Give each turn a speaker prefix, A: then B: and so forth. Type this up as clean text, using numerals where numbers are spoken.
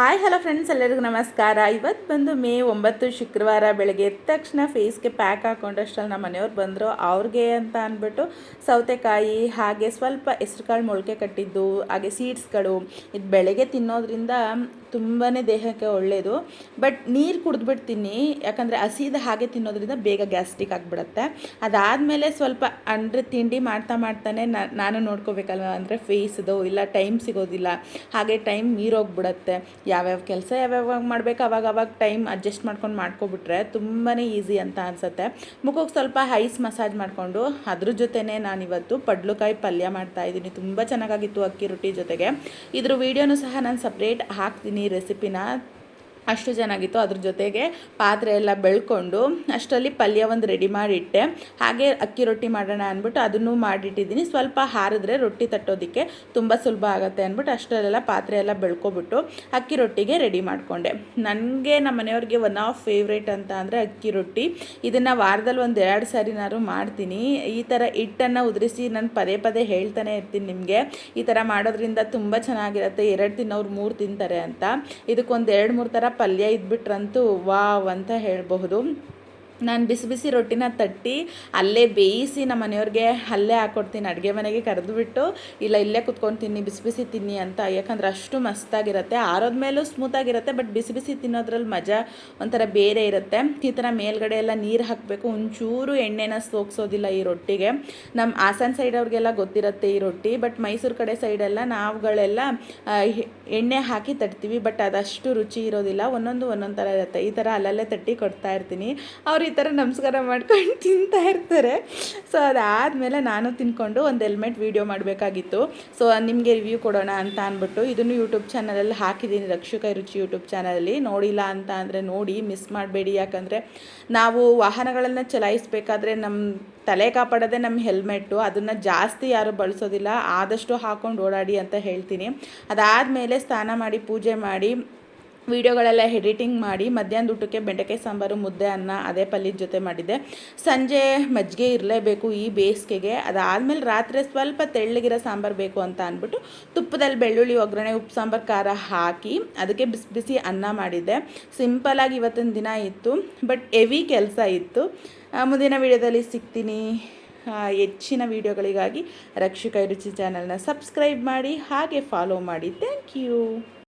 A: Hi hello friends, ಎಲ್ಲರಿಗೂ ನಮಸ್ಕಾರ. ಇವತ್ತು ಬಂದು ಮೇ 9 ಶುಕ್ರವಾರ ಬೆಳಗ್ಗೆ ಎದ್ದ ತಕ್ಷಣ ಫೇಸ್ಗೆ ಪ್ಯಾಕ್ ಹಾಕೊಂಡಷ್ಟರಲ್ಲಿ ನಮ್ಮ ಮನೆಯವ್ರು ಬಂದರು. ಅವ್ರಿಗೆ ಅಂತ ಅಂದ್ಬಿಟ್ಟು ಸೌತೆಕಾಯಿ ಹಾಗೆ ಸ್ವಲ್ಪ ಹೆಸ್ರುಕಾಳು ಮೊಳಕೆ ಕಟ್ಟಿದ್ದು ಹಾಗೆ ಸೀಡ್ಸ್ಗಳು ಇದು ಬೆಳಗ್ಗೆ ತಿನ್ನೋದ್ರಿಂದ ತುಂಬಾ ದೇಹಕ್ಕೆ ಒಳ್ಳೆಯದು. ಬಟ್ ನೀರು ಕುಡಿದ್ಬಿಡ್ತೀನಿ, ಯಾಕಂದರೆ ಹಸಿದ ಹಾಗೆ ತಿನ್ನೋದ್ರಿಂದ ಬೇಗ ಗ್ಯಾಸ್ಟ್ರಿಕ್ ಆಗಿಬಿಡುತ್ತೆ. ಅದಾದಮೇಲೆ ಸ್ವಲ್ಪ ಅಂದರೆ ತಿಂಡಿ ಮಾಡ್ತಾನೆ ನಾನು ನೋಡ್ಕೋಬೇಕಲ್ವ, ಅಂದರೆ ಫೇಸ್ದು ಇಲ್ಲ ಟೈಮ್ ಸಿಗೋದಿಲ್ಲ, ಹಾಗೆ ಟೈಮ್ ಮೀರೋಗ್ಬಿಡುತ್ತೆ. ಯಾವ್ಯಾವ ಕೆಲಸ ಯಾವ್ಯಾವಾಗ ಮಾಡಬೇಕು ಅವಾಗ ಟೈಮ್ ಅಡ್ಜಸ್ಟ್ ಮಾಡ್ಕೊಬಿಟ್ರೆ ತುಂಬಾ ಈಸಿ ಅಂತ ಅನಿಸುತ್ತೆ. ಮುಖಕ್ಕೆ ಸ್ವಲ್ಪ ಐಸ್ ಮಸಾಜ್ ಮಾಡಿಕೊಂಡು ಅದ್ರ ಜೊತೆನೇ ನಾನಿವತ್ತು ಪಡ್ಲುಕಾಯಿ ಪಲ್ಯ ಮಾಡ್ತಾಯಿದ್ದೀನಿ. ತುಂಬ ಚೆನ್ನಾಗಾಗಿತ್ತು ಅಕ್ಕಿ ರೊಟ್ಟಿ ಜೊತೆಗೆ. ಇದ್ರ ವೀಡಿಯೋನು ಸಹ ನಾನು ಸಪ್ರೇಟ್ ಹಾಕ್ತೀನಿ ರೆಸಿಪಿನ, ಅಷ್ಟು ಚೆನ್ನಾಗಿತ್ತು. ಅದ್ರ ಜೊತೆಗೆ ಪಾತ್ರೆ ಎಲ್ಲ ಬೆಳ್ಕೊಂಡು ಅಷ್ಟರಲ್ಲಿ ಪಲ್ಯ ಒಂದು ರೆಡಿ ಮಾಡಿಟ್ಟೆ. ಹಾಗೆ ಅಕ್ಕಿ ರೊಟ್ಟಿ ಮಾಡೋಣ ಅಂದ್ಬಿಟ್ಟು ಅದನ್ನು ಮಾಡಿಟ್ಟಿದ್ದೀನಿ. ಸ್ವಲ್ಪ ಹಾರಿದ್ರೆ ರೊಟ್ಟಿ ತಟ್ಟೋದಕ್ಕೆ ತುಂಬ ಸುಲಭ ಆಗುತ್ತೆ ಅಂದ್ಬಿಟ್ಟು ಅಷ್ಟರಲ್ಲೆಲ್ಲ ಪಾತ್ರೆ ಎಲ್ಲ ಬೆಳ್ಕೊಬಿಟ್ಟು ಅಕ್ಕಿ ರೊಟ್ಟಿಗೆ ರೆಡಿ ಮಾಡಿಕೊಂಡೆ. ನನಗೆ ನಮ್ಮ ಮನೆಯವ್ರಿಗೆ ಒನ್ ಆಫ್ ಫೇವ್ರೇಟ್ ಅಂತ ಅಂದರೆ ಅಕ್ಕಿ ರೊಟ್ಟಿ. ಇದನ್ನು ವಾರದಲ್ಲಿ ಒಂದು 2 ಸಾರಿನಾದ್ರು ಮಾಡ್ತೀನಿ. ಈ ಥರ ಹಿಟ್ಟನ್ನು ಉದುರಿಸಿ ನಾನು ಪದೇ ಹೇಳ್ತಾನೆ ಇರ್ತೀನಿ ನಿಮಗೆ, ಈ ಥರ ಮಾಡೋದ್ರಿಂದ ತುಂಬ ಚೆನ್ನಾಗಿರುತ್ತೆ, 2 ತಿನ್ನೋರು 3 ತಿಂತಾರೆ ಅಂತ. ಇದಕ್ಕೊಂದು 2-3 ಥರ ಪಲ್ಯ ಇದ್ಬಿಟ್ರಂತೂ ವಾವ್ ಅಂತ ಹೇಳಬಹುದು. ನಾನು ಬಿಸಿ ರೊಟ್ಟಿನ ತಟ್ಟಿ ಅಲ್ಲೇ ಬೇಯಿಸಿ ನಮ್ಮ ಮನೆಯವ್ರಿಗೆ ಅಲ್ಲೇ ಹಾಕ್ಕೊಡ್ತೀನಿ. ಅಡುಗೆ ಮನೆಗೆ ಕರೆದುಬಿಟ್ಟು ಇಲ್ಲೇ ಕುತ್ಕೊಂಡು ಬಿಸಿ ತಿನ್ನಿ ಅಂತ, ಯಾಕಂದ್ರೆ ಅಷ್ಟು ಮಸ್ತಾಗಿರುತ್ತೆ. ಆರೋದ್ಮೇಲೂ ಸ್ಮೂತಾಗಿರುತ್ತೆ, ಬಟ್ ಬಿಸಿ ತಿನ್ನೋದ್ರಲ್ಲಿ ಮಜಾ ಒಂಥರ ಬೇರೆ ಇರುತ್ತೆ. ಈ ಥರ ಮೇಲ್ಗಡೆ ಎಲ್ಲ ನೀರು ಹಾಕಬೇಕು, ಒಂಚೂರು ಎಣ್ಣೆನ ಸೋಕ್ಸೋದಿಲ್ಲ ಈ ರೊಟ್ಟಿಗೆ. ನಮ್ಮ ಹಾಸನ ಸೈಡ್ ಅವ್ರಿಗೆಲ್ಲ ಗೊತ್ತಿರುತ್ತೆ ಈ ರೊಟ್ಟಿ, ಬಟ್ ಮೈಸೂರು ಕಡೆ ಸೈಡೆಲ್ಲ ನಾವುಗಳೆಲ್ಲ ಎಣ್ಣೆ ಹಾಕಿ ತಟ್ತೀವಿ, ಬಟ್ ಅದಷ್ಟು ರುಚಿ ಇರೋದಿಲ್ಲ. ಒಂದೊಂದು ಥರ ಇರುತ್ತೆ. ಈ ಥರ ಅಲ್ಲಲ್ಲೇ ತಟ್ಟಿ ಕೊಡ್ತಾ ಇರ್ತೀನಿ. ಅವ್ರು ಈ ಥರ ನಮಸ್ಕಾರ ಮಾಡ್ಕೊಂಡು ತಿಂತಾ ಇರ್ತಾರೆ. ಸೊ ಅದಾದಮೇಲೆ ನಾನು ತಿನ್ಕೊಂಡು ಒಂದು ಹೆಲ್ಮೆಟ್ ವೀಡಿಯೋ ಮಾಡಬೇಕಾಗಿತ್ತು. ಸೊ ನಿಮಗೆ ರಿವ್ಯೂ ಕೊಡೋಣ ಅಂತ ಅಂದ್ಬಿಟ್ಟು ಇದನ್ನು ಯೂಟ್ಯೂಬ್ ಚಾನಲಲ್ಲಿ ಹಾಕಿದ್ದೀನಿ, ರಕ್ಷುಕೈ ರುಚಿ ಯೂಟ್ಯೂಬ್ ಚಾನಲಲ್ಲಿ. ನೋಡಿಲ್ಲ ಅಂತ ಅಂದರೆ ನೋಡಿ, ಮಿಸ್ ಮಾಡಬೇಡಿ. ಯಾಕಂದರೆ ನಾವು ವಾಹನಗಳನ್ನು ಚಲಾಯಿಸಬೇಕಾದ್ರೆ ನಮ್ಮ ತಲೆ ಕಾಪಾಡೋದೇ ನಮ್ಮ ಹೆಲ್ಮೆಟ್ಟು. ಅದನ್ನು ಜಾಸ್ತಿ ಯಾರು ಬಳಸೋದಿಲ್ಲ, ಆದಷ್ಟು ಹಾಕ್ಕೊಂಡು ಓಡಾಡಿ ಅಂತ ಹೇಳ್ತೀನಿ. ಅದಾದಮೇಲೆ ಸ್ನಾನ ಮಾಡಿ ಪೂಜೆ ಮಾಡಿ ವೀಡಿಯೋಗಳೆಲ್ಲ ಎಡಿಟಿಂಗ್ ಮಾಡಿ ಮಧ್ಯಾಹ್ನದ ಊಟಕ್ಕೆ ಬೆಂಡೆಕಾಯಿ ಸಾಂಬಾರು, ಮುದ್ದೆ, ಅನ್ನ ಅದೇ ಪಲ್ಯದ ಜೊತೆ ಮಾಡಿದ್ದೆ. ಸಂಜೆ ಮಜ್ಜಿಗೆ ಇರಲೇಬೇಕು ಈ ಬೇಸಿಗೆಗೆ. ಅದಾದಮೇಲೆ ರಾತ್ರಿ ಸ್ವಲ್ಪ ತೆಳ್ಳಗಿರೋ ಸಾಂಬಾರು ಬೇಕು ಅಂತ ಅಂದ್ಬಿಟ್ಟು ತುಪ್ಪದಲ್ಲಿ ಬೆಳ್ಳುಳ್ಳಿ ಒಗ್ಗರಣೆ, ಉಪ್ಪು, ಸಾಂಬಾರು, ಖಾರ ಹಾಕಿ ಅದಕ್ಕೆ ಬಿಸಿ ಅನ್ನ ಮಾಡಿದ್ದೆ. ಸಿಂಪಲಾಗಿ ಇವತ್ತಿನ ದಿನ ಇತ್ತು, ಬಟ್ ಹೆವಿ ಕೆಲಸ ಇತ್ತು. ಮುಂದಿನ ವೀಡಿಯೋದಲ್ಲಿ ಸಿಗ್ತೀನಿ. ಹೆಚ್ಚಿನ ವೀಡಿಯೋಗಳಿಗಾಗಿ ರಕ್ಷುಕೈ ರುಚಿ ಚಾನಲ್ನ ಸಬ್ಸ್ಕ್ರೈಬ್ ಮಾಡಿ ಹಾಗೆ ಫಾಲೋ ಮಾಡಿ. Thank you.